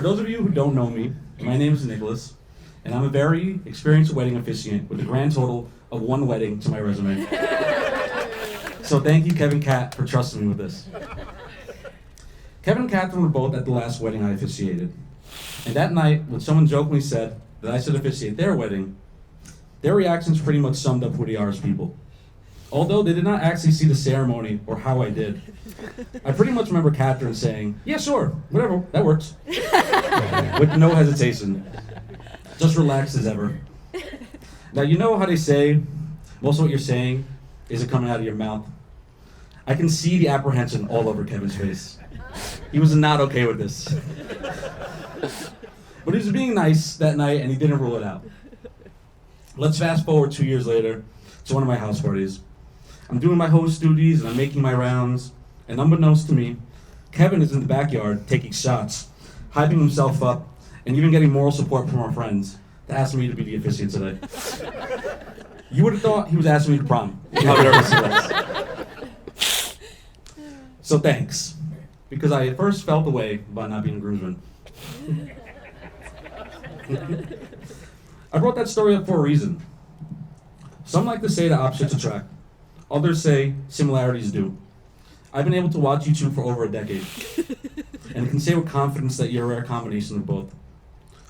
those of you who don't know me, my name is Nicholas, and I'm a very experienced wedding officiant with a grand total of 1 wedding to my resume. So thank you, Kevin and Kat, for trusting me with this. Kevin and Catherine were both at the last wedding I officiated. And that night, when someone jokingly said that I should officiate their wedding, their reactions pretty much summed up who they are as people. Although they did not actually see the ceremony or how I did, I pretty much remember Catherine saying, "Yeah, sure, whatever, that works," with no hesitation, just relaxed as ever. Now, you know how they say, most of what you're saying isn't coming out of your mouth? I can see the apprehension all over Kevin's face. He was not okay with this. But he was being nice that night and he didn't rule it out. Let's fast forward 2 years later to one of my house parties. I'm doing my host duties and I'm making my rounds, and unbeknownst to me, Kevin is in the backyard taking shots, hyping himself up, and even getting moral support from our friends to ask me to be the officiant today. You would have thought he was asking me to prom. How nervous he was. So thanks, because I at first felt the way about not being a groomsman. I brought that story up for a reason. Some like to say that opposites attract. Others say similarities do. I've been able to watch you two for over a decade, and can say with confidence that you're a rare combination of both.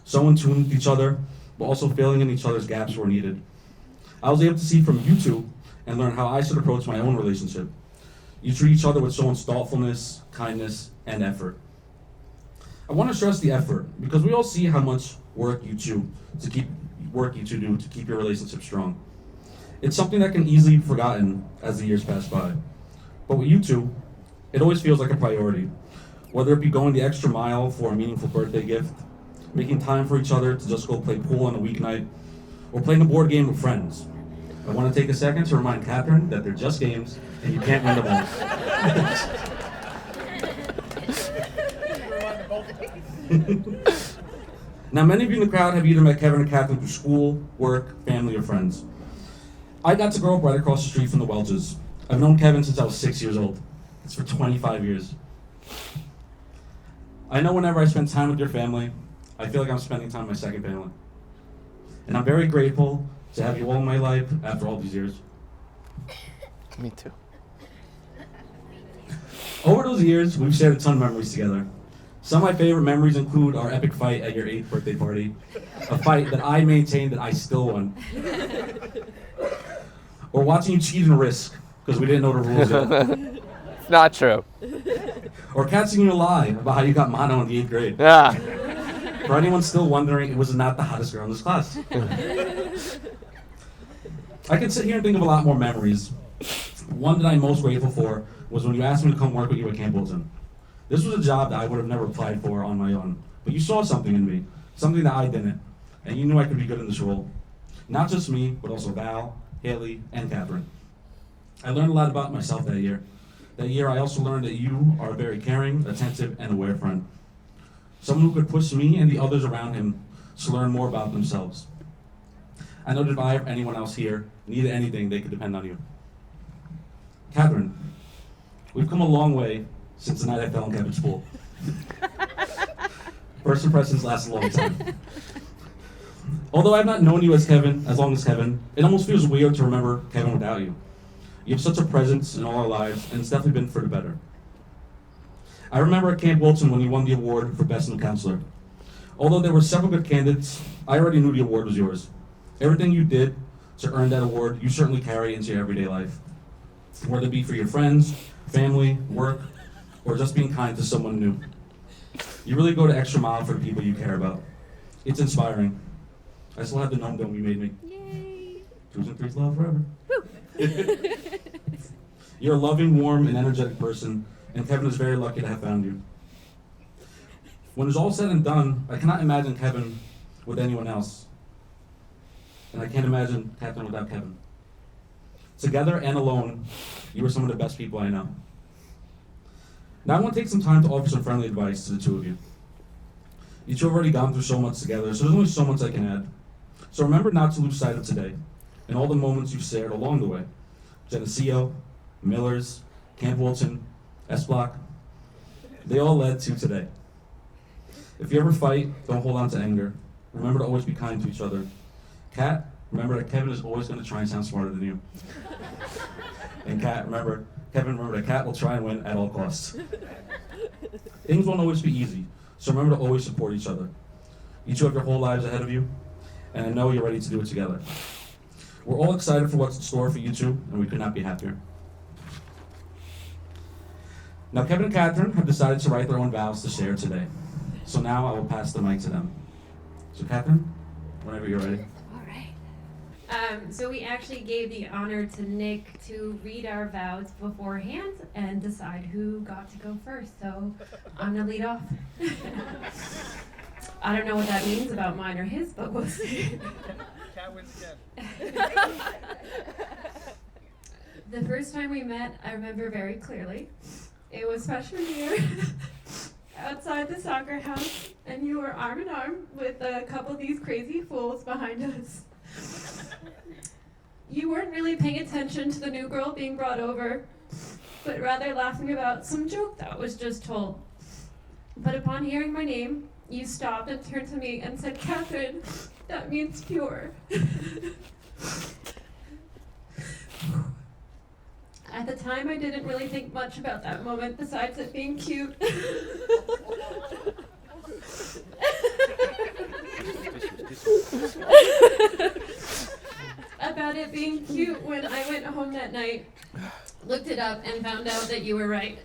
So in tune with each other, but also filling in each other's gaps where needed. I was able to see from you two and learn how I should approach my own relationship. You treat each other with so much thoughtfulness, kindness, and effort. I want to stress the effort, because we all see how much work you two do to keep your relationship strong. It's something that can easily be forgotten as the years pass by. But with you two, it always feels like a priority. Whether it be going the extra mile for a meaningful birthday gift, making time for each other to just go play pool on a weeknight, or playing a board game with friends. I want to take a second to remind Catherine that they're just games and you can't win them all. Now, many of you in the crowd have either met Kevin or Catherine through school, work, family, or friends. I got to grow up right across the street from the Welches. I've known Kevin since I was 6 years old. It's for 25 years. I know whenever I spend time with your family, I feel like I'm spending time with my second family. And I'm very grateful to have you all in my life after all these years. Me too. Over those years, we've shared a ton of memories together. Some of my favorite memories include our epic fight at your 8th birthday party, a fight that I maintained that I still won. Or watching you cheat and risk, because we didn't know the rules yet. It's not true. Or catching you a lie about how you got mono in the 8th grade. Yeah. For anyone still wondering, it was not the hottest girl in this class. I could sit here and think of a lot more memories. One that I'm most grateful for was when you asked me to come work with you at Camp Wilton. This was a job that I would have never applied for on my own, but you saw something in me, something that I didn't, and you knew I could be good in this role. Not just me, but also Val, Haley, and Catherine. I learned a lot about myself that year. That year, I also learned that you are a very caring, attentive, and aware friend. Someone who could push me and the others around him to learn more about themselves. I know that if I or anyone else here needed anything, they could depend on you. Catherine, we've come a long way since the night I fell in Kevin's pool. First impressions last a long time. Although I've not known you as long as Kevin, it almost feels weird to remember Kevin without you. You have such a presence in all our lives, and it's definitely been for the better. I remember at Camp Wilton when you won the award for Best New Counselor. Although there were several good candidates, I already knew the award was yours. Everything you did to earn that award, you certainly carry into your everyday life. Whether it be for your friends, family, work, or just being kind to someone new. You really go the extra mile for the people you care about. It's inspiring. I still have the gnome dome you made me. Yay! 2s and 3s love forever. You're a loving, warm, and energetic person, and Kevin is very lucky to have found you. When it's all said and done, I cannot imagine Kevin with anyone else. And I can't imagine Catherine without Kevin. Together and alone, you are some of the best people I know. Now I want to take some time to offer some friendly advice to the two of you. You two have already gone through so much together, so there's only so much I can add. So remember not to lose sight of today, and all the moments you've shared along the way. Geneseo, Millers, Camp Wilton, S Block, they all led to today. If you ever fight, don't hold on to anger. Remember to always be kind to each other. Kat, remember that Kevin is always going to try and sound smarter than you. And Kevin, remember that Kat will try and win at all costs. Things won't always be easy, so remember to always support each other. You two have your whole lives ahead of you, and I know you're ready to do it together. We're all excited for what's in store for you two, and we could not be happier. Now, Kevin and Catherine have decided to write their own vows to share today. So now I will pass the mic to them. So Catherine, whenever you're ready. All right. So we actually gave the honor to Nick to read our vows beforehand and decide who got to go first. So I'm gonna lead off. I don't know what that means about mine or his, but we'll see. Cat wins again. The first time we met, I remember very clearly. It was freshman year outside the soccer house, and you were arm in arm with a couple of these crazy fools behind us. You weren't really paying attention to the new girl being brought over, but rather laughing about some joke that was just told. But upon hearing my name, you stopped and turned to me and said, "Catherine, that means pure." At the time, I didn't really think much about that moment besides it being cute. About it being cute when I went home that night, looked it up, and found out that you were right.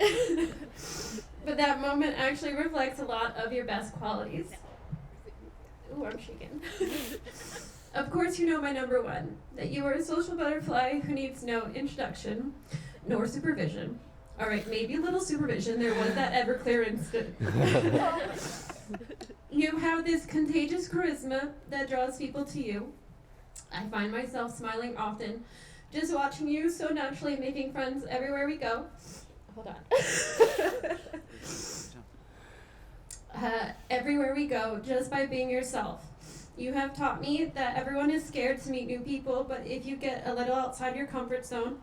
But that moment actually reflects a lot of your best qualities. Ooh, I'm shaking. Of course, you know my number one, that you are a social butterfly who needs no introduction nor supervision. All right, maybe a little supervision. There was that Everclear instant. You have this contagious charisma that draws people to you. I find myself smiling often, just watching you so naturally making friends everywhere we go. Hold on. Everywhere we go, just by being yourself. You have taught me that everyone is scared to meet new people, but if you get a little outside your comfort zone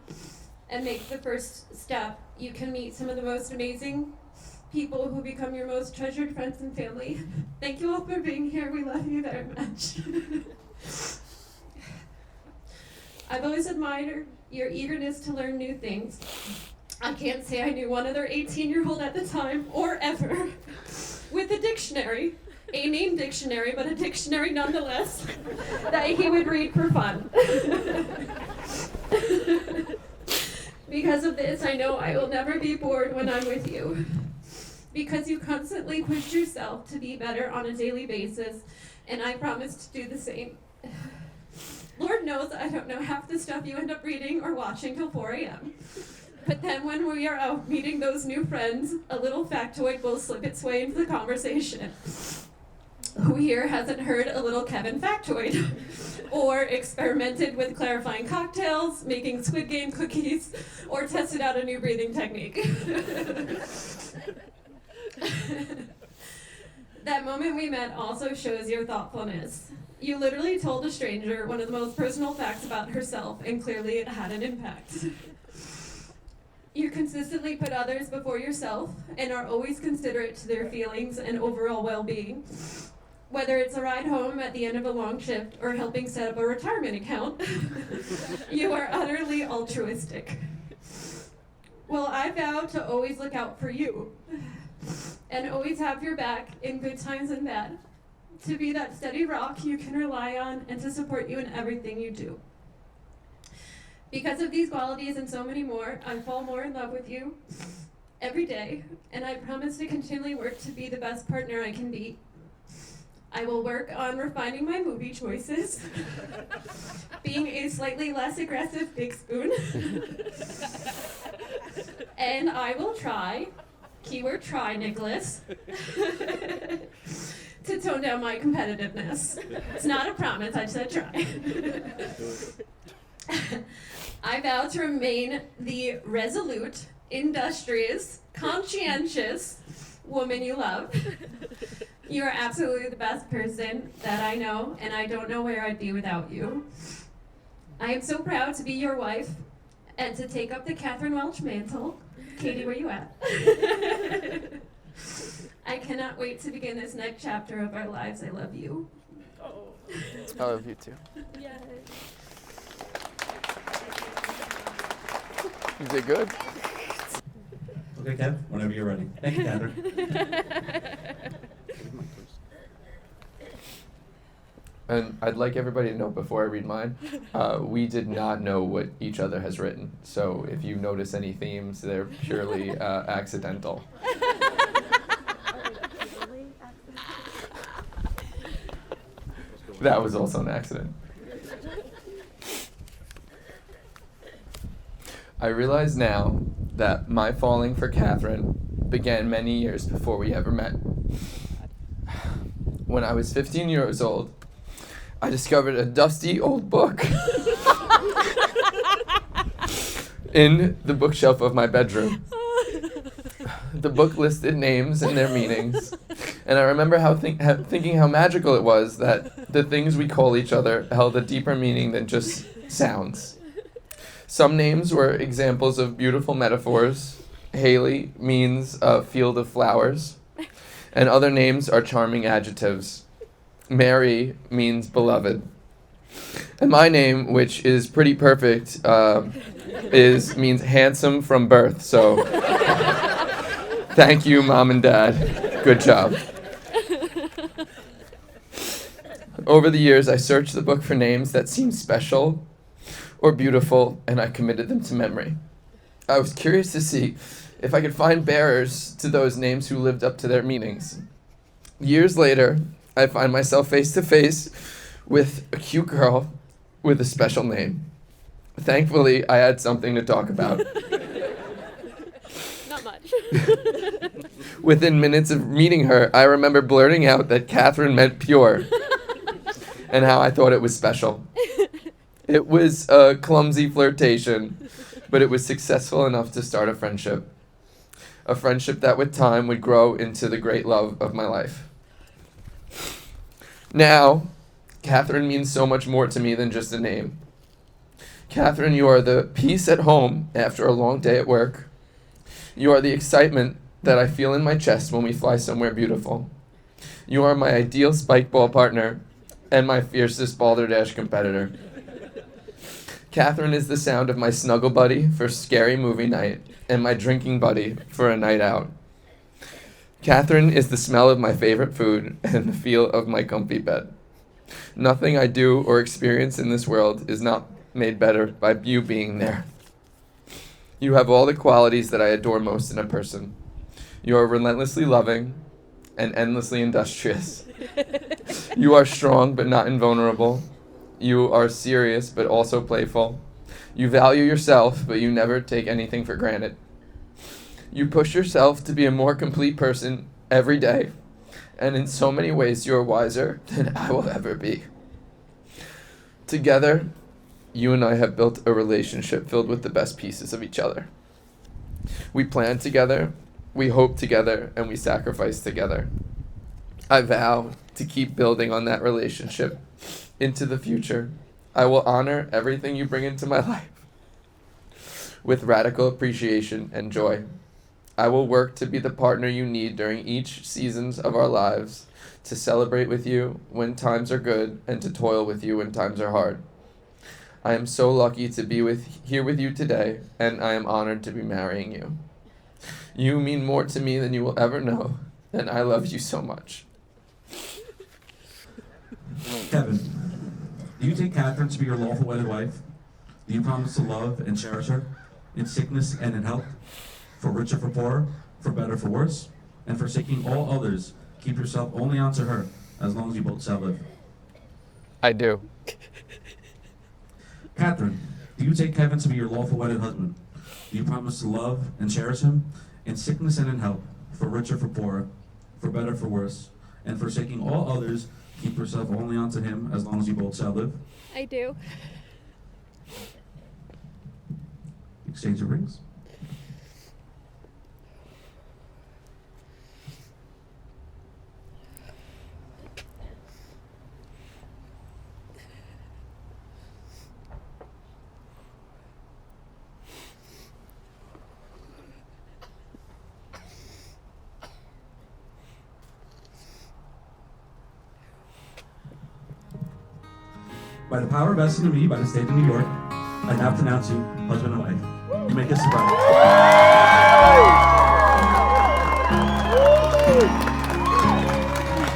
and make the first step, you can meet some of the most amazing people who become your most treasured friends and family. Thank you all for being here. We love you very much. I've always admired your eagerness to learn new things. I can't say I knew one other 18-year-old at the time, or ever, with a dictionary, a name dictionary, but a dictionary nonetheless, that he would read for fun. Because of this, I know I will never be bored when I'm with you. Because you constantly push yourself to be better on a daily basis, and I promise to do the same. Lord knows I don't know half the stuff you end up reading or watching till 4 a.m. But then when we are out meeting those new friends, a little factoid will slip its way into the conversation. Who here hasn't heard a little Kevin factoid? Or experimented with clarifying cocktails, making Squid Game cookies, or tested out a new breathing technique? That moment we met also shows your thoughtfulness. You literally told a stranger one of the most personal facts about herself, and clearly it had an impact. You consistently put others before yourself and are always considerate to their feelings and overall well-being. Whether it's a ride home at the end of a long shift or helping set up a retirement account, you are utterly altruistic. Well, I vow to always look out for you and always have your back in good times and bad, to be that steady rock you can rely on and to support you in everything you do. Because of these qualities and so many more, I fall more in love with you every day, and I promise to continually work to be the best partner I can be. I will work on refining my movie choices, being a slightly less aggressive big spoon, and I will try, keyword try, Nicholas, to tone down my competitiveness. It's not a promise, I said try. I vow to remain the resolute, industrious, conscientious woman you love. You are absolutely the best person that I know, and I don't know where I'd be without you. I am so proud to be your wife and to take up the Catherine Welch mantle. Katie, where you at? I I cannot wait to begin this next chapter of our lives. I love you. I love you too. Yes. You did good. Okay, Kev, whenever you're ready. Thank you, Catherine. And I'd like everybody to know before I read mine, we did not know what each other has written. So if you notice any themes, they're purely accidental. That was also an accident. I realize now that my falling for Catherine began many years before we ever met. When I was 15 years old, I discovered a dusty old book in the bookshelf of my bedroom. The book listed names and their meanings, and I remember thinking how magical it was that the things we call each other held a deeper meaning than just sounds. Some names were examples of beautiful metaphors. Haley means a field of flowers, and other names are charming adjectives. Mary means beloved. And my name, which is pretty perfect, means handsome from birth. So thank you, Mom and Dad. Good job. Over the years, I searched the book for names that seemed special or beautiful, and I committed them to memory. I was curious to see if I could find bearers to those names who lived up to their meanings. Years later, I find myself face to face with a cute girl with a special name. Thankfully, I had something to talk about. Not much. Within minutes of meeting her, I remember blurting out that Catherine meant pure and how I thought it was special. It was a clumsy flirtation, but it was successful enough to start a friendship. A friendship that with time would grow into the great love of my life. Now, Catherine means so much more to me than just a name. Catherine, you are the peace at home after a long day at work. You are the excitement that I feel in my chest when we fly somewhere beautiful. You are my ideal spike ball partner and my fiercest balderdash competitor. Catherine is the sound of my snuggle buddy for scary movie night and my drinking buddy for a night out. Catherine is the smell of my favorite food and the feel of my comfy bed. Nothing I do or experience in this world is not made better by you being there. You have all the qualities that I adore most in a person. You are relentlessly loving and endlessly industrious. You are strong but not invulnerable. You are serious but also playful. You value yourself, but you never take anything for granted. You push yourself to be a more complete person every day, and in so many ways you are wiser than I will ever be. Together, you and I have built a relationship filled with the best pieces of each other. We plan together, we hope together, and we sacrifice together. I vow to keep building on that relationship into the future. I will honor everything you bring into my life with radical appreciation and joy. I will work to be the partner you need during each seasons of our lives, to celebrate with you when times are good and to toil with you when times are hard. I am so lucky to be here with you today, and I am honored to be marrying you. You mean more to me than you will ever know, and I love you so much. Kevin, do you take Catherine to be your lawful wedded wife? Do you promise to love and cherish her in sickness and in health, for richer for poorer, for better for worse, and forsaking all others, keep yourself only unto her, as long as you both shall live? I do. Catherine, do you take Kevin to be your lawful wedded husband? Do you promise to love and cherish him in sickness and in health, for richer for poorer, for better for worse, and forsaking all others, keep yourself only unto him, as long as you both shall live? I do. Exchange your rings. By the power vested in me by the state of New York, I now pronounce you husband and wife. You may kiss the bride.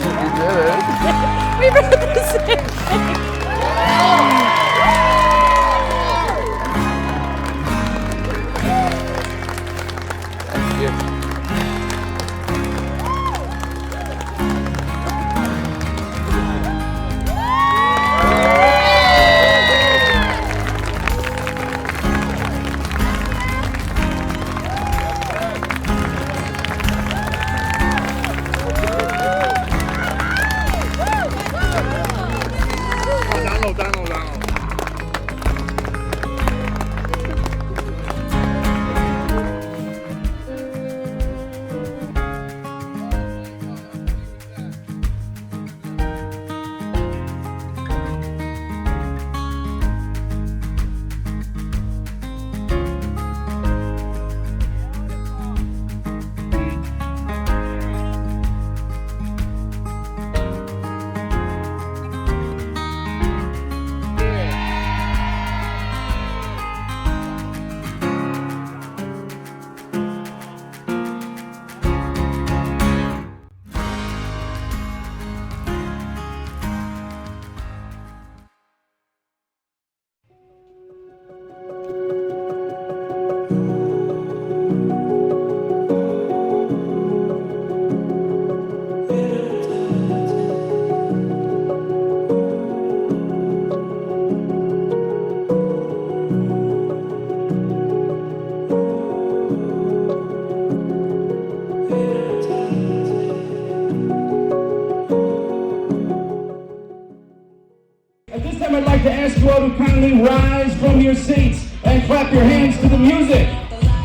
You did it. We wrote the same thing. At this time, I'd like to ask you all to kindly rise from your seats and clap your hands to the music,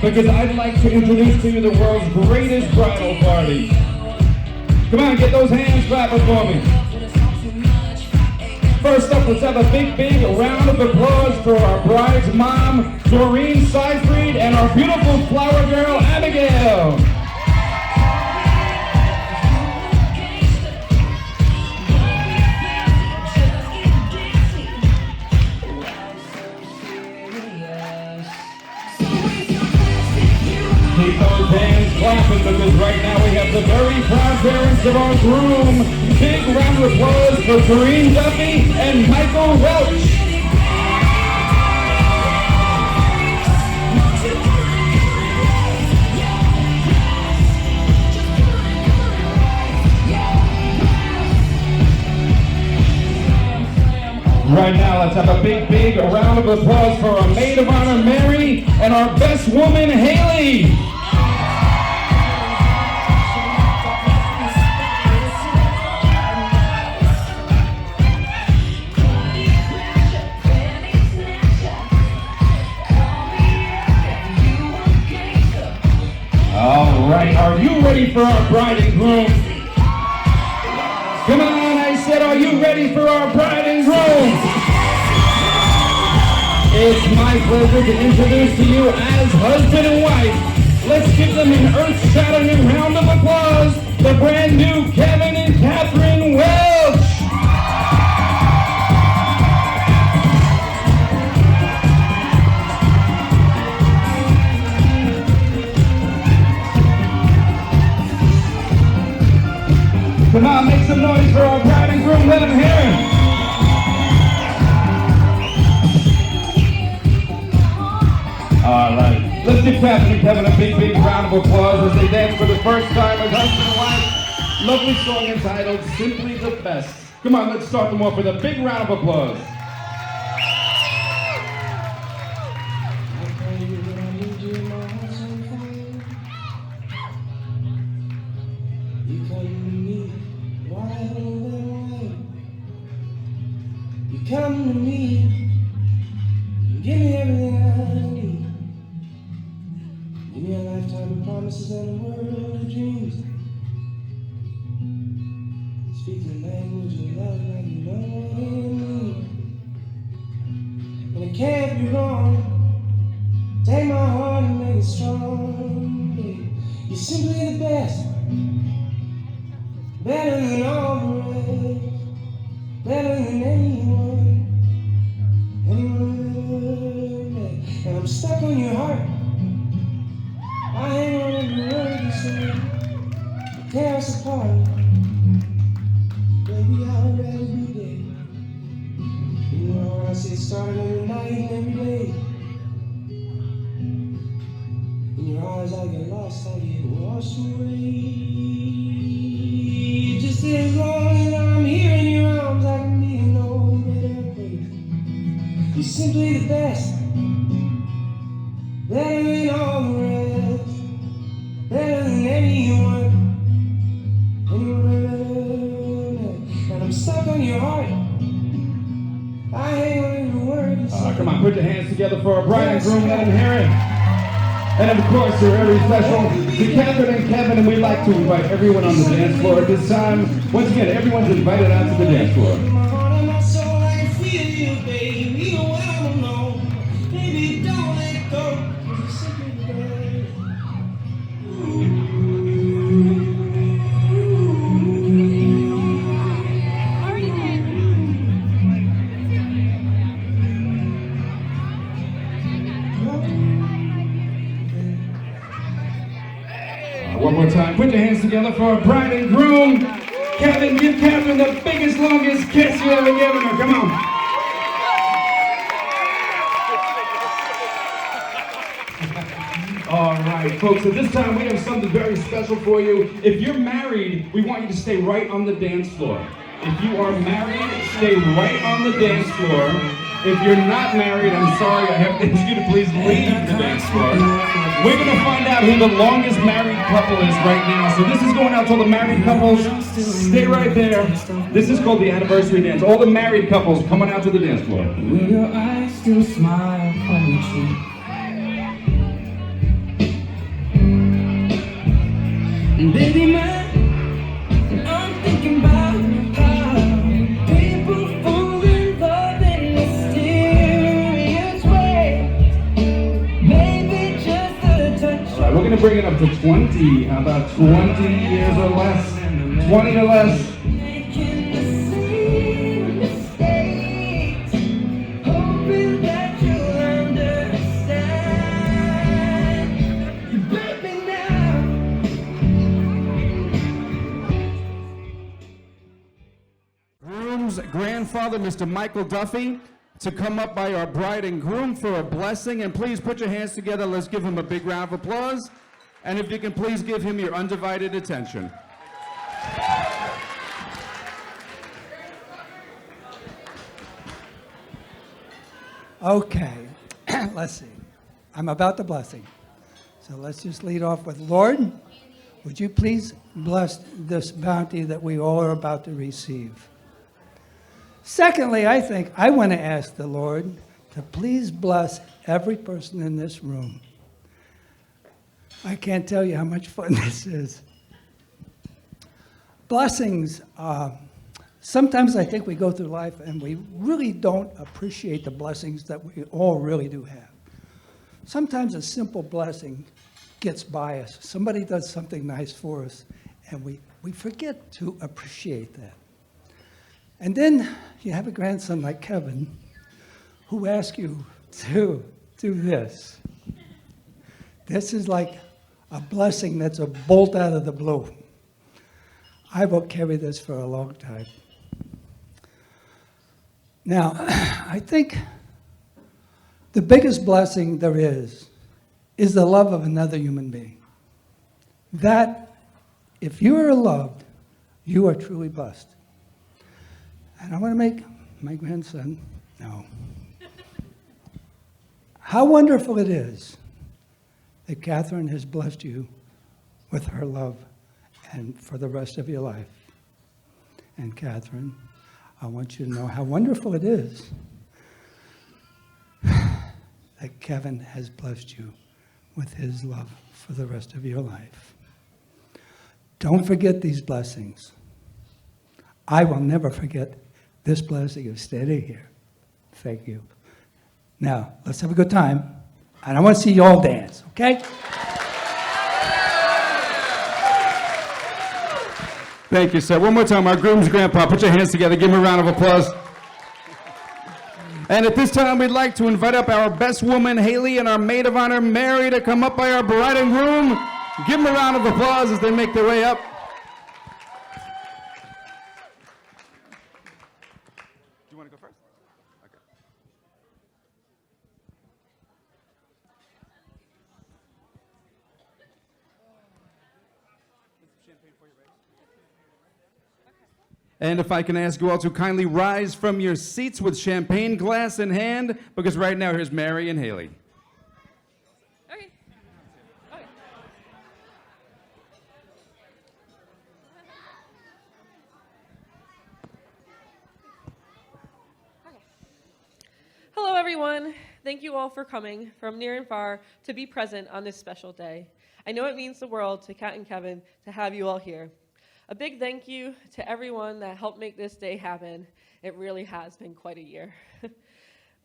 because I'd like to introduce to you the world's greatest bridal party. Come on, get those hands clapping for me. First up, let's have a big round of applause for our bride's mom, Doreen Seyfried, and our beautiful flower girl, Abigail. Keep those hands clapping, because right now we have the very proud parents of our groom. Big round of applause for Doreen Duffy and Michael Welch. Right now, let's have a big round of applause for our maid of honor, Mary, and our best woman, Haley. All right, are you ready for our bride and groom? Come on, I said, are you ready for our bride and groom? It's my pleasure to introduce to you as husband and wife. Let's give them an earth-shattering round of applause, the brand new Kevin and Catherine Welch. Come on, make some noise for our bride and groom. Let them hear it. All right. Let's give Catherine and Kevin a big round of applause as they dance for the first time as husband and wife. Lovely song entitled Simply the Best. Come on, let's start them off with a big round of applause. Come to me, give me everything I need. Give me a lifetime of promises and a world of dreams. Speak the language of love like you know what it means. And it can't be wrong. Take my heart and make it strong, baby. You're simply the best, better than all the rest, better than anyone. stuck on your heart. I hang on every word you say. Tear us apart. Baby, I'd rather be dead. You know I say starting every night and every day. In your eyes I get lost, I get washed away. Just as long as I'm here in your arms, I can be in no better place. You're simply the best, better than all the rest, better than anyone ever. And I'm stuck on your heart. I hang on every word you say. Come on, put your hands together for our bride and groom, let them hear it. And of course, we're very special to Catherine and Kevin, and we'd like to invite everyone on the dance floor at this time. Once again, everyone's invited out to the dance floor. My heart and my soul, I can feel you, baby. Even when I'm alone, baby, don't let go. 'Cause you're simply the best. One more time, put your hands together for our bride and groom. Kevin, give Catherine the biggest, longest kiss you ever given her. Come on. All right, folks, at this time we have something very special for you. If you're married, we want you to stay right on the dance floor. If you are married, stay right on the dance floor. If you're not married, I'm sorry, I have to ask you to please leave the dance floor. We're going to find out who the longest married couple is right now. So this is going out to all the married couples. Stay right there. This is called the anniversary dance. All the married couples coming out to the dance floor. Will your eyes still smile from your cheek? Baby, man, I'm thinking about how people fall in love in mysterious ways. Maybe just a touch. All right, we're going to bring it up to 20. How about 20 years or less? 20 or less. Making the same mistakes, hoping that you'll understand. Baby, now. Groom's grandfather, Mr. Michael Duffy, to come up by our bride and groom for a blessing. And please put your hands together. Let's give him a big round of applause. And if you can please give him your undivided attention. Okay, let's see. I'm about the blessing. So let's just lead off with, Lord, would you please bless this bounty that we all are about to receive? Secondly, I think I want to ask the Lord to please bless every person in this room. I can't tell you how much fun this is. Blessings, sometimes I think we go through life and we really don't appreciate the blessings that we all really do have. Sometimes a simple blessing gets by us. Somebody does something nice for us and we forget to appreciate that. And then you have a grandson like Kevin who asks you to do this. This is like a blessing that's a bolt out of the blue. I will carry this for a long time. Now, I think the biggest blessing there is the love of another human being. That, if you are loved, you are truly blessed. And I want to make my grandson know how wonderful it is that Catherine has blessed you with her love and for the rest of your life. And Catherine, I want you to know how wonderful it is that Kevin has blessed you with his love for the rest of your life. Don't forget these blessings. I will never forget this blessing of standing here. Thank you. Now, let's have a good time. And I want to see you all dance, okay? Thank you, sir. One more time, our groom's grandpa. Put your hands together. Give him a round of applause. And at this time, we'd like to invite up our best woman, Haley, and our maid of honor, Mary, to come up by our bride and groom. Give them a round of applause as they make their way up. Do you want to go first? Okay. And if I can ask you all to kindly rise from your seats with champagne glass in hand, because right now here's Mary and Haley. Okay. Hello, everyone. Thank you all for coming from near and far to be present on this special day. I know it means the world to Kat and Kevin to have you all here. A big thank you to everyone that helped make this day happen. It really has been quite a year.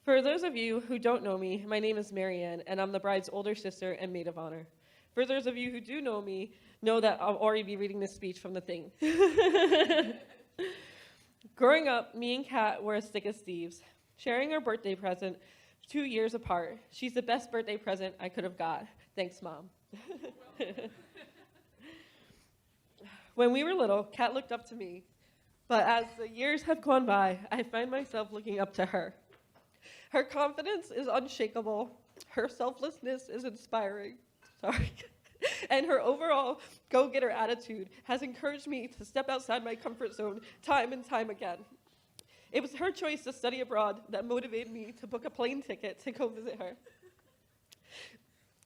For those of you who don't know me, my name is Marianne, and I'm the bride's older sister and maid of honor. For those of you who do know me, know that I'll already be reading this speech from the thing. Growing up, me and Kat were as thick as thieves, sharing our birthday present 2 years apart. She's the best birthday present I could have got. Thanks, Mom. When we were little, Kat looked up to me, but as the years have gone by, I find myself looking up to her. Her confidence is unshakable, her selflessness is inspiring, and her overall go-getter attitude has encouraged me to step outside my comfort zone time and time again. It was her choice to study abroad that motivated me to book a plane ticket to go visit her.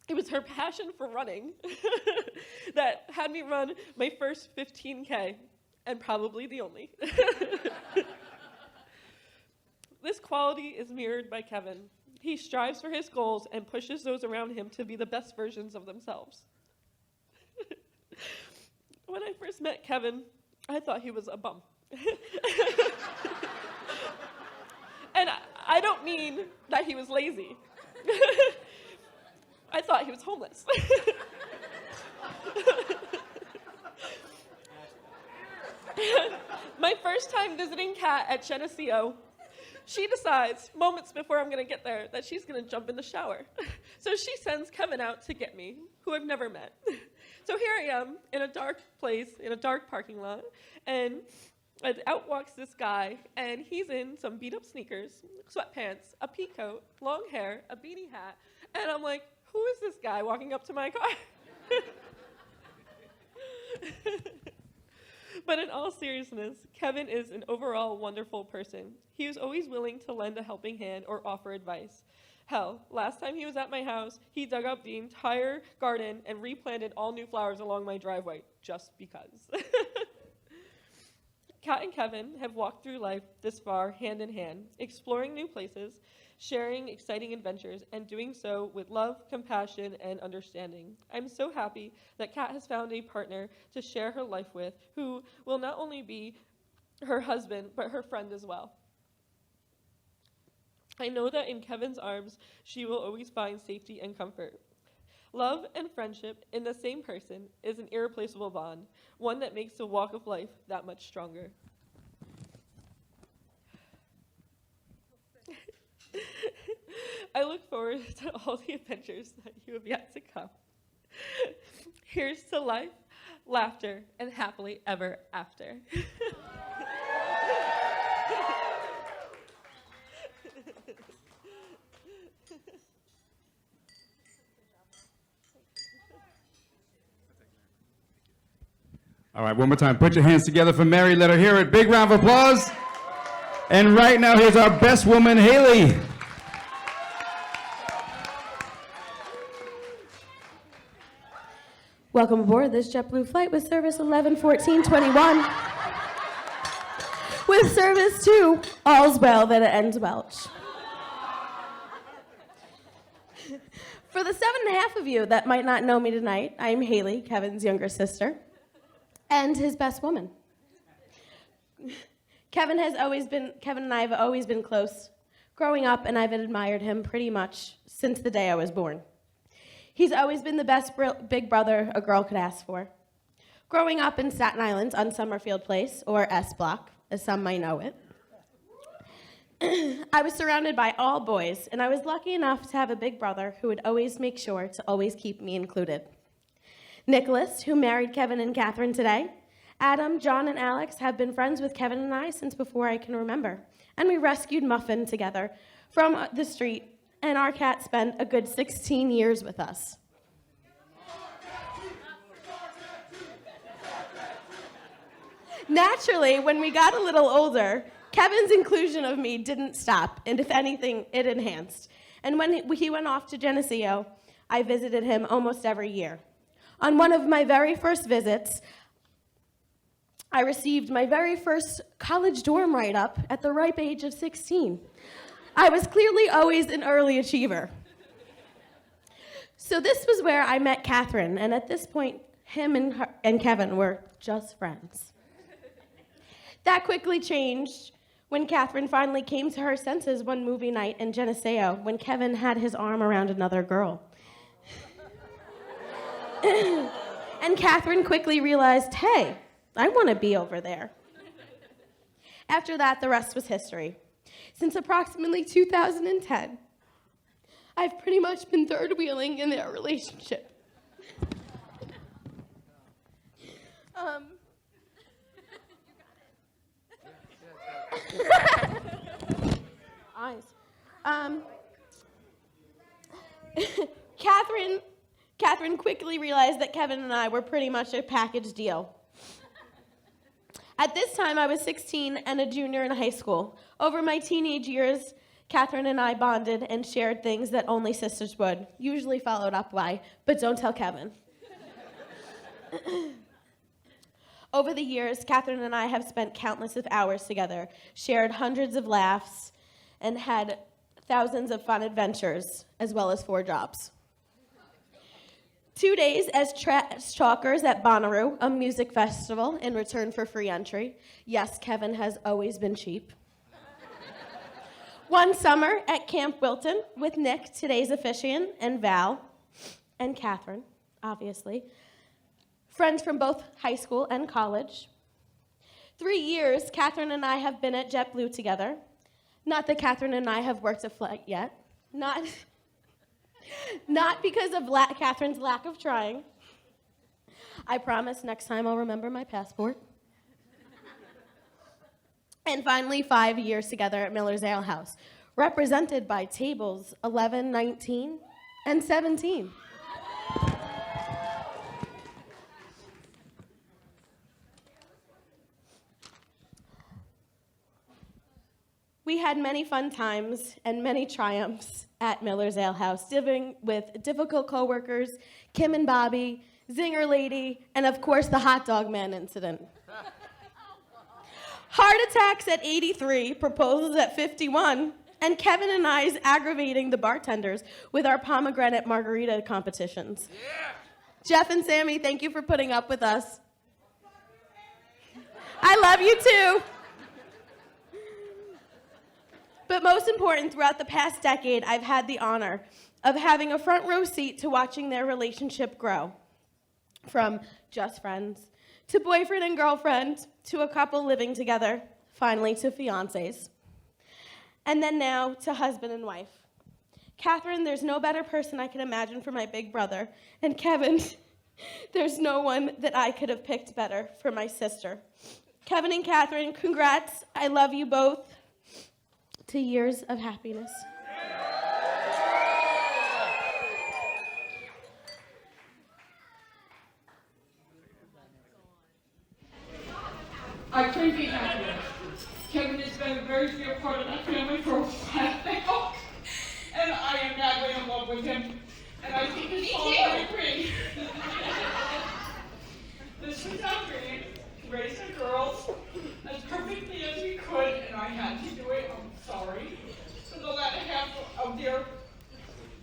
It was her passion for running that had me run my first 15K, and probably the only. This quality is mirrored by Kevin. He strives for his goals and pushes those around him to be the best versions of themselves. When I first met Kevin, I thought he was a bum. And I don't mean that he was lazy. I thought he was homeless. My first time visiting Kat at Geneseo, she decides, moments before I'm gonna get there, that she's gonna jump in the shower. So she sends Kevin out to get me, who I've never met. So here I am, in a dark place, in a dark parking lot, and out walks this guy, and he's in some beat-up sneakers, sweatpants, a pea coat, long hair, a beanie hat, and I'm like, who is this guy walking up to my car? But in all seriousness, Kevin is an overall wonderful person. He was always willing to lend a helping hand or offer advice. Hell, last time he was at my house, he dug up the entire garden and replanted all new flowers along my driveway, just because. Kat and Kevin have walked through life this far hand in hand, exploring new places, sharing exciting adventures, and doing so with love, compassion, and understanding. I'm so happy that Kat has found a partner to share her life with, who will not only be her husband, but her friend as well. I know that in Kevin's arms, she will always find safety and comfort. Love and friendship in the same person is an irreplaceable bond, one that makes the walk of life that much stronger. I look forward to all the adventures that you have yet to come. Here's to life, laughter, and happily ever after. All right, one more time. Put your hands together for Mary. Let her hear it. Big round of applause. And right now, here's our best woman, Haley. Welcome aboard this JetBlue flight with service 11-14-21. With service to All's Well That Ends Welch. For the 7.5 of you that might not know me tonight, I'm Haley, Kevin's younger sister, and his best woman. Kevin and I have always been close growing up, and I've admired him pretty much since the day I was born. He's always been the best big brother a girl could ask for. Growing up in Staten Island on Summerfield Place, or S Block, as some might know it, I was surrounded by all boys, and I was lucky enough to have a big brother who would always make sure to always keep me included. Nicholas, who married Kevin and Catherine today, Adam, John, and Alex have been friends with Kevin and I since before I can remember, and we rescued Muffin together from the street, and our cat spent a good 16 years with us. Naturally, when we got a little older, Kevin's inclusion of me didn't stop, and if anything, it enhanced. And when he went off to Geneseo, I visited him almost every year. On one of my very first visits, I received my very first college dorm write-up at the ripe age of 16. I was clearly always an early achiever. So this was where I met Catherine, and at this point, him and Kevin were just friends. That quickly changed when Catherine finally came to her senses one movie night in Geneseo when Kevin had his arm around another girl. And Catherine quickly realized, hey, I want to be over there. After that, the rest was history. Since approximately 2010, I've pretty much been third-wheeling in their relationship. Eyes. Catherine quickly realized that Kevin and I were pretty much a package deal. At this time, I was 16 and a junior in high school. Over my teenage years, Catherine and I bonded and shared things that only sisters would, usually followed up by, but don't tell Kevin. Over the years, Catherine and I have spent countless of hours together, shared hundreds of laughs, and had thousands of fun adventures, as well as 4 jobs. 2 days as trash talkers at Bonnaroo, a music festival, in return for free entry. Yes, Kevin has always been cheap. 1 summer at Camp Wilton with Nick, today's officiant, and Val, and Catherine, obviously. Friends from both high school and college. 3 years, Catherine and I have been at JetBlue together. Not that Catherine and I have worked a flight yet. Not because of Catherine's lack of trying. I promise next time I'll remember my passport. And finally, 5 years together at Miller's Ale House, represented by tables 11, 19, and 17. We had many fun times and many triumphs at Miller's Ale House, dealing with difficult coworkers, Kim and Bobby, Zinger Lady, and of course the hot dog man incident. Heart attacks at 83, proposals at 51, and Kevin and I's aggravating the bartenders with our pomegranate margarita competitions. Yeah. Jeff and Sammy, thank you for putting up with us. I love you too. But most important, throughout the past decade, I've had the honor of having a front row seat to watching their relationship grow. From just friends, to boyfriend and girlfriend, to a couple living together, finally to fiancés. And then now to husband and wife. Catherine, there's no better person I can imagine for my big brother. And Kevin, there's no one that I could have picked better for my sister. Kevin and Catherine, congrats. I love you both. To years of happiness. I couldn't be happier. Kevin has been a very dear part of my family for a while now, and I am madly in love with him, and I think his father would agree. This was our dream, to raise the girls as perfectly as we could, and I had to do it. I'm sorry. For the latter half of their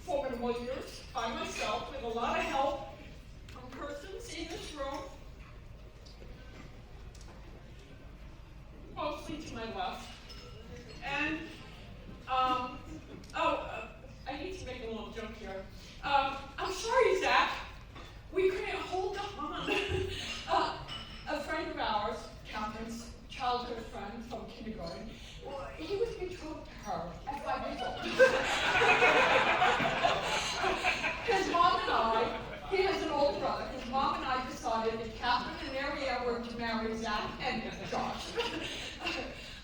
formidable years, by myself, with a lot of help from persons in this room, mostly to my left. And, I need to make a little joke here. I'm sorry, Zach. We couldn't hold on. A friend of ours, Catherine's childhood friend from kindergarten, he was betrothed decided that Catherine and Ariel were to marry Zach and Josh.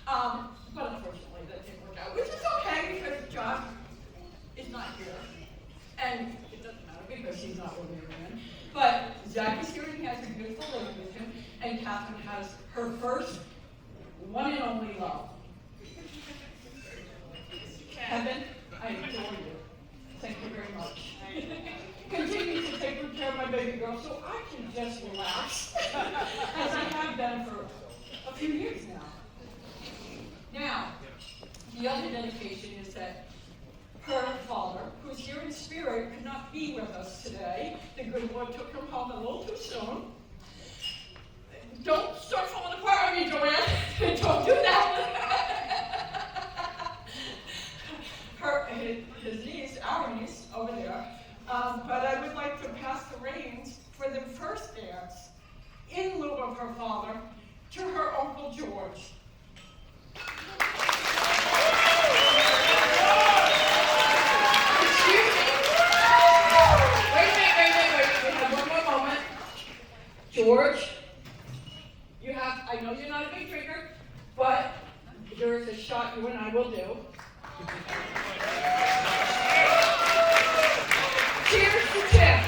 But unfortunately, that didn't work out, which is okay because Josh is not here. And it doesn't matter because she's not with Ariel. But Zach is here and he has a beautiful lady with him, and Catherine has her first one and only love. Kevin, I adore you. Thank you very much. Continue to take good care of my baby girl so I can just relax, as I have been for a few years now. Now, the other dedication is that her father, who's here in spirit, could not be with us today. The good Lord took him home a little too soon. Don't start falling apart on me, Joanne. Don't do that. His niece, our niece, over there. But I would like to pass the reins for the first dance, in lieu of her father, to her Uncle George. Excuse me. Wait a minute. We have one more moment. George, you have, I know you're not a big drinker, but there is a shot you and I will do. Cheers to Tim.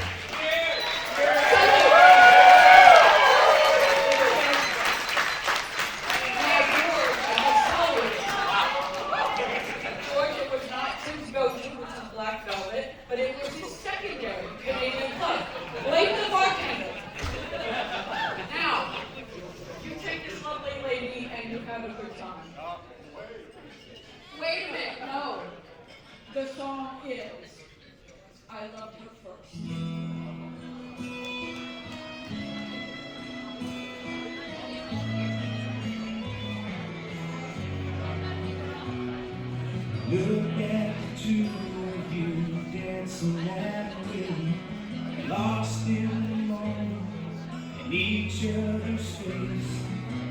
George, it was not Tim's go-to, which is black velvet, but it was his secondary Canadian club. Blame the bartender. Now, you take this lovely lady and you have a good time. Wait a minute, no. The song is I Loved Her First. Look at the two of you dancing that way, lost in the moment in each other's face.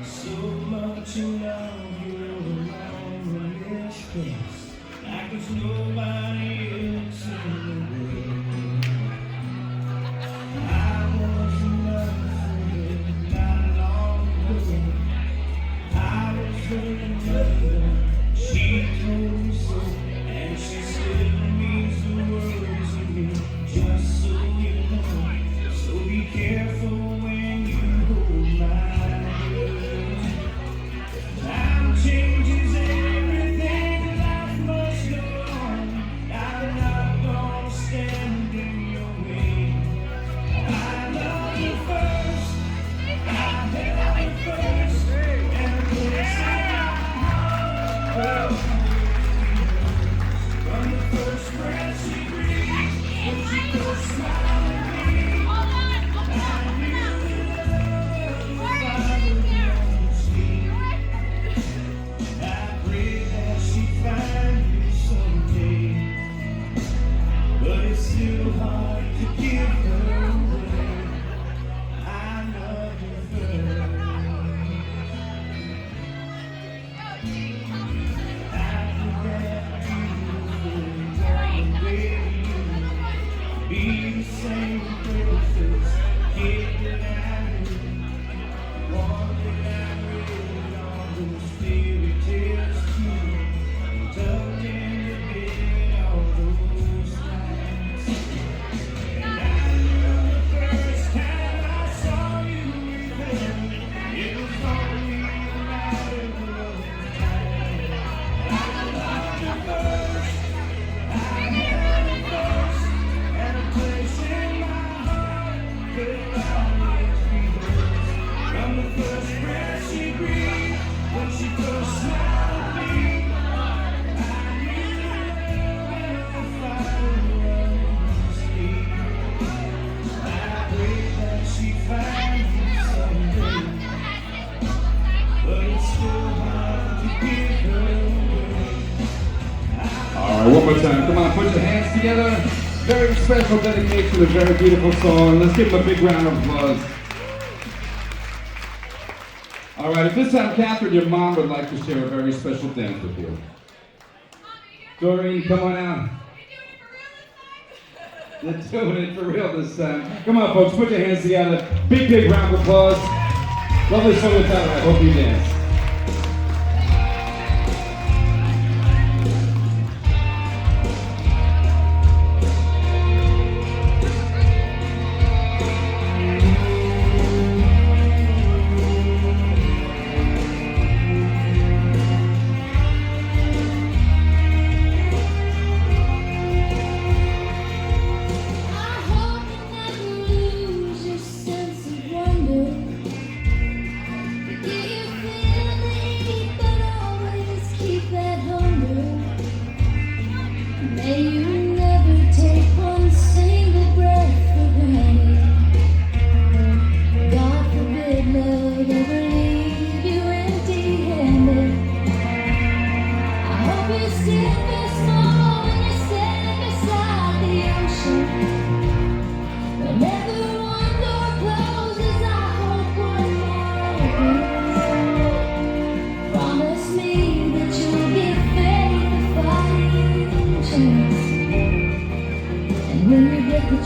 So much in love, you're alone in this place, like there's nobody else in the world. I was in love with you not long ago. I was in love. She told me so, and she still means the world to me, just so you know. So be careful when you hold my hand. Time changes everything, life must go on. I'm not gonna stand in your way. I love you first, I held you first, and I couldn't say from the first breath she breathed, when she first smiled at me, I knew that love was on the street. I pray that she'd find you someday, but it's still hard to give her away. I love you first. Be the same places, keep it at it. One that I read all those fairy tales too, tucked in the bed all those nights. And I knew the first time I saw you with her, it was only a matter of time. I loved you first, I held you first, and a place in my heart will always be hers. From the first breath she breathed, when she first smiled at me, I knew that the fire was deep. I pray that she finds you someday, but it's still hard to give her away. All right, one more time. Come on, put your hands together. Very special dedication to a very beautiful song. Let's give them a big round of applause. All right, at this time, Catherine, your mom would like to share a very special dance with you. Doreen, come on out. They're doing it for real this time. Come on, folks, put your hands together. Big, big round of applause. Lovely song to tell. I hope you dance.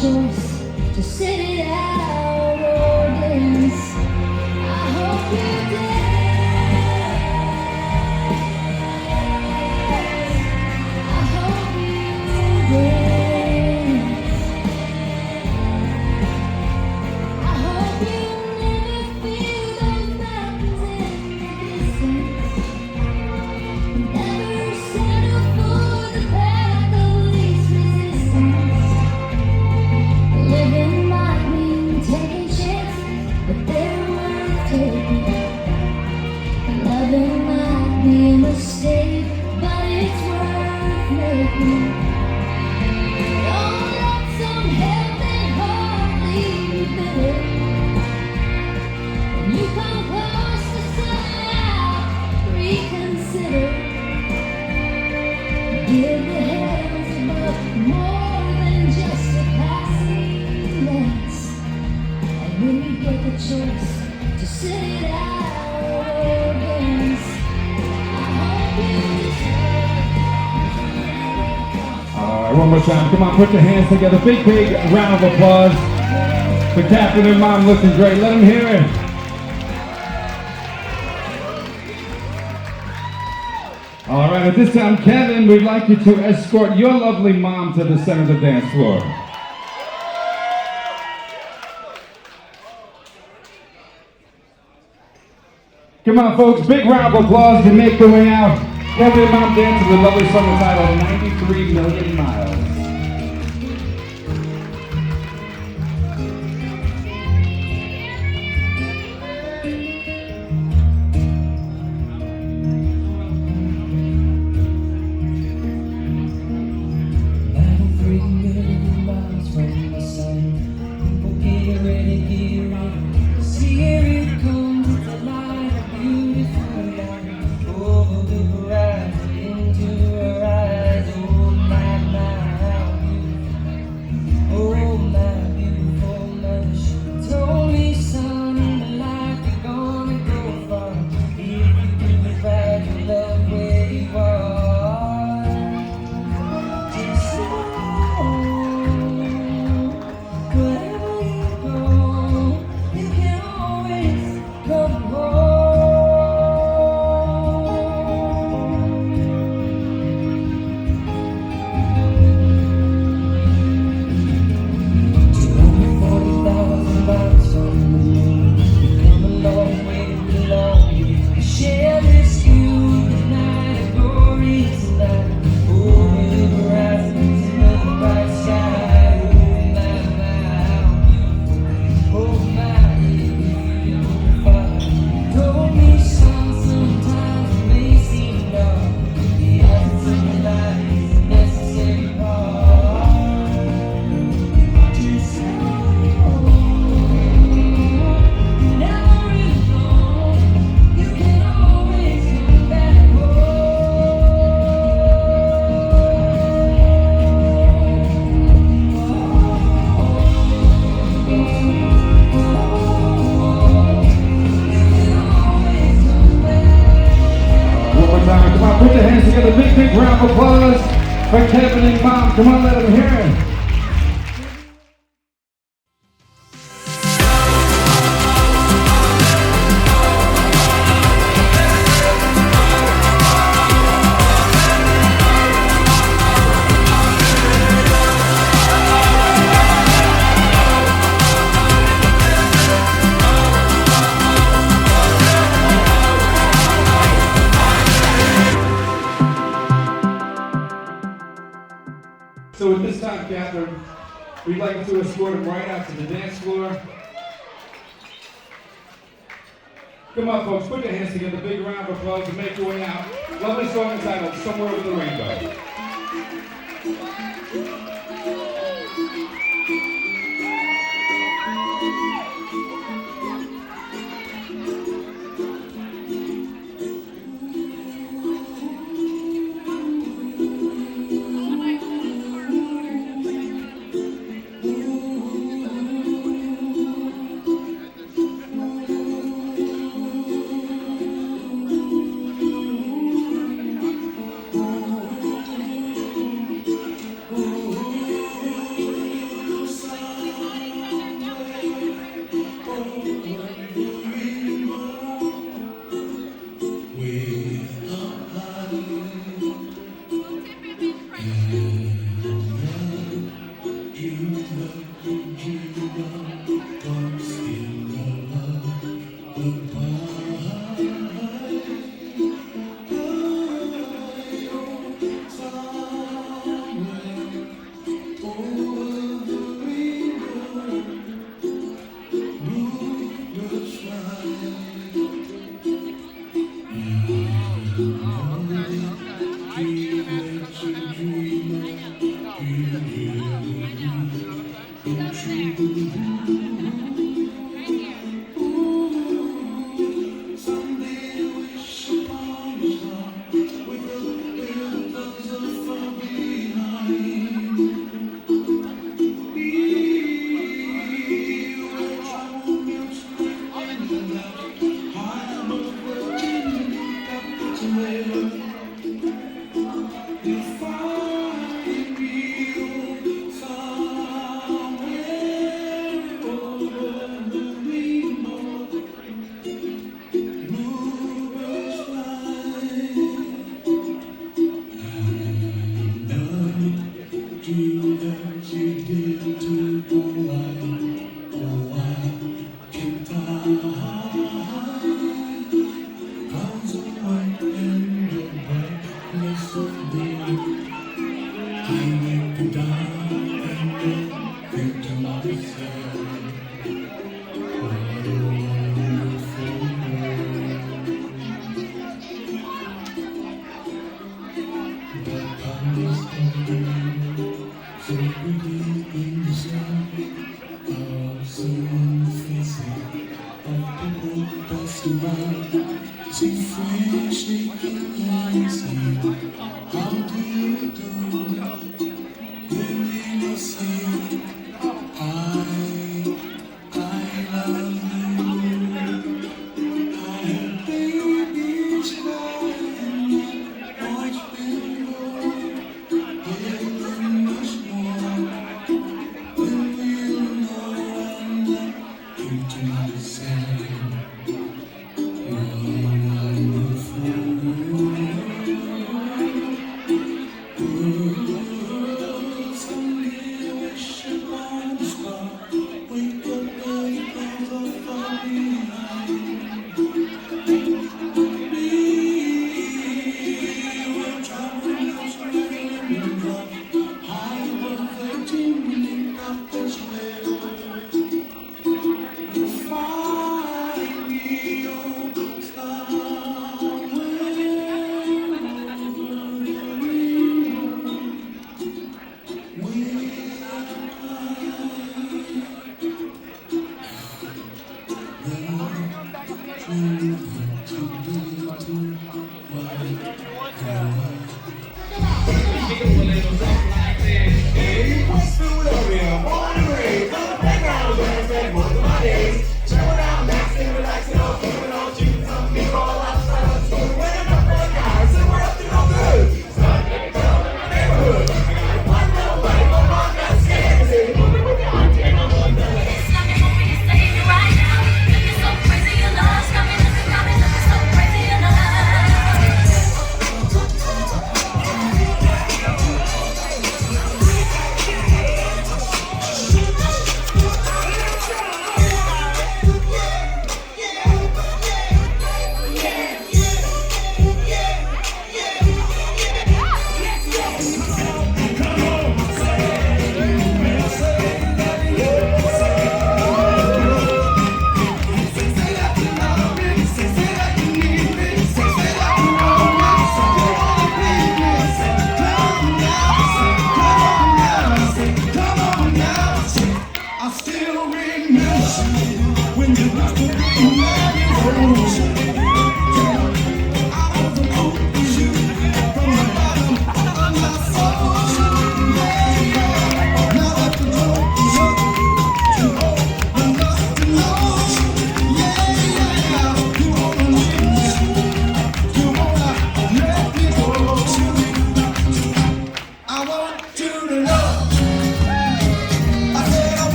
choice to sit it out or dance. I hope you dance. I hope you dance. I hope you never feel those mountains in the distance. Never settle for the path of least resistance. Living might mean taking chances, but they're worth taking. Loving might be a mistake, but it's worth making. Don't let some helping heart leave you bitter. When you come close to selling out, reconsider. Give the heavens above more than just a passing glance. And when you get the choice to sit it out or dance, I hope you All right, one more time. Come on, put your hands together. Big, big round of applause for Catherine and Mom looking great. Let them hear it. All right, at this time, Kevin, we'd like you to escort your lovely mom to the center of the dance floor. Come on, folks, big round of applause to make their way out. Kevin and Mom dance to the lovely song entitled 93 Million Miles. Put your hands together, big, big round of applause for Kevin and Mom. Come on, let them hear it. at this time, Catherine, we'd like to escort him right out to the dance floor. Come on, folks, put your hands together. Big round of applause and make your way out. Lovely song entitled Somewhere Over the Rainbow.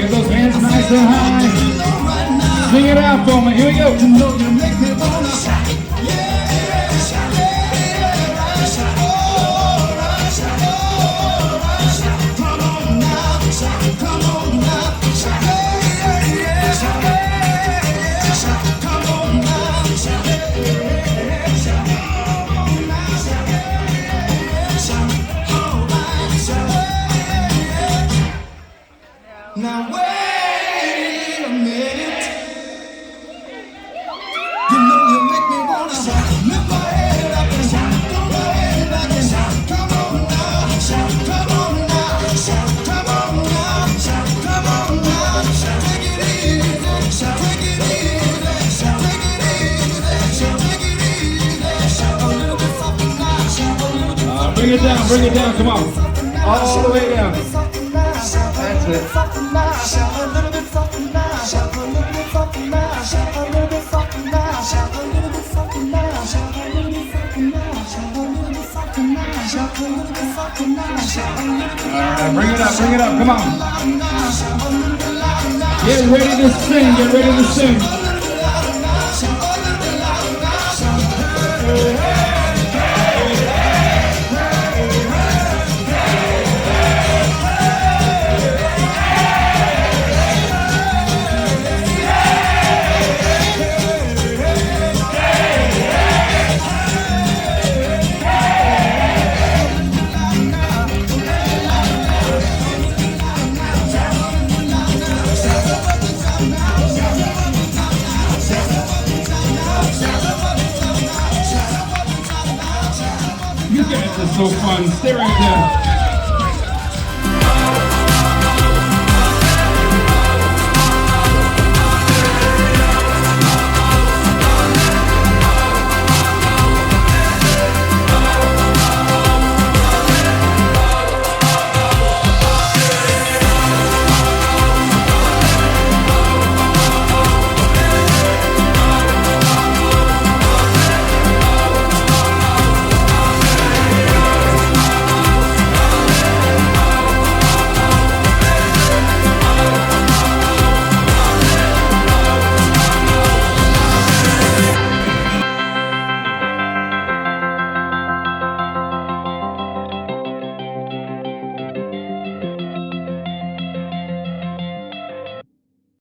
Get those hands nice and high. Sing it out for me. Here we go. Now wait a minute. You know you make me wanna lift my head up and throw my head back and come on now, come on now, come on now, come on now. Take it easy, take it easy, take it easy, take it easy. A little bit softer now, Bring it down, come on. All the way down. That's it. a little bit softer now, a little bit softer now, a little bit softer now, a little bit softer now, a little bit softer now, a little bit softer now, a little bit softer now. Alright, bring it up, come on. Get ready to sing, get ready to sing. You guys are so fun. Stay right there.